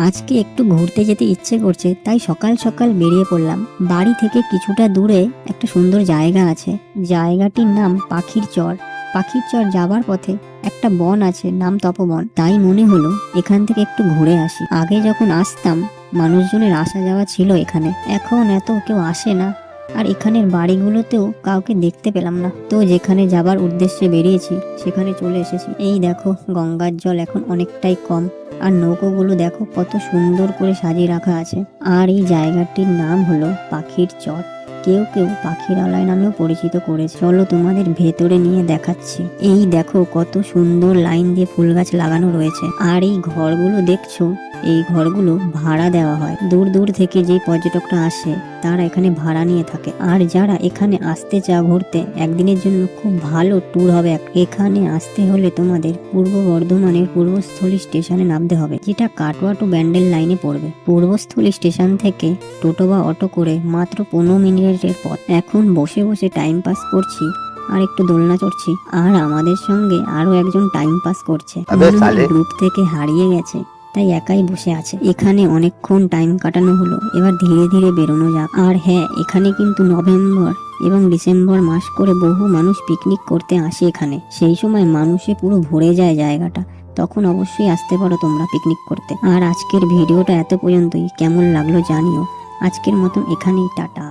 আজকে একটু ঘুরতে যেতে ইচ্ছে করছে, তাই সকাল সকাল বেরিয়ে পড়লাম। বাড়ি থেকে কিছুটা দূরে একটা সুন্দর জায়গা আছে, জায়গাটির নাম পাখির চর। পাখির চর যাবার পথে একটা বন আছে, নাম তপবন। তাই মনে হলো এখান থেকে একটু ঘুরে আসি। আগে যখন আসতাম মানুষজনের আসা যাওয়া ছিল এখানে, এখন এত কেউ আসে না। আর এখানের বাড়িগুলোতেও কাউকে দেখতে পেলাম না। তো যেখানে যাবার উদ্দেশ্যে বেরিয়েছি সেখানে চলে এসেছি। এই দেখো, গঙ্গার জল এখন অনেকটাই কম, আর নৌকোগুলো দেখো কত সুন্দর করে সাজিয়ে রাখা আছে। আর এই জায়গাটির নাম হলো পাখির চর। কেউ কেউ পাখিরালয় নামেও পরিচিত করেছে। চলো তোমাদের ভেতরে নিয়ে দেখাচ্ছি। এই দেখো কত সুন্দর লাইন দিয়ে ফুল গাছ লাগানো রয়েছে। আর এই ঘরগুলো দেখছো, এই ঘরগুলো ভাড়া দেওয়া হয়। দূর দূর থেকে যে পর্যটকরা আসে তারা এখানে ভাড়া নিয়ে থাকে। আর যারা এখানে আসতে চাও ঘুরতে, একদিনের জন্য খুব ভালো ট্যুর হবে। এখানে আসতে হলে তোমাদের পূর্ব বর্ধমানের পূর্বস্থলী স্টেশনে নামতে হবে, যেটা কাটোয়া টু ব্যান্ডেল লাইনে পড়বে। পূর্বস্থলী স্টেশন থেকে টোটো বা অটো করে মাত্র 15 মিনিটের পথ। এখন বসে বসে টাইম পাস করছি আর একটু দোলনা চড়ছি। আর আমাদের সঙ্গে আরো একজন টাইম পাস করছে, গ্রুপ থেকে হারিয়ে গেছে তাই একাই বসে আছে। এখানে অনেকক্ষণ টাইম কাটানো হলো, এবার ধীরে ধীরে বেরোনো যাক। আর হ্যাঁ, এখানে কিন্তু নভেম্বর এবং ডিসেম্বর মাস করে বহু মানুষ পিকনিক করতে আসে এখানে। সেই সময় মানুষে পুরো ভরে যায় জায়গাটা, তখন অবশ্যই আসতে পারো তোমরা পিকনিক করতে। আর আজকের ভিডিওটা এত পর্যন্তই। কেমন লাগলো জানিও। আজকের মতন এখানেই টাটা।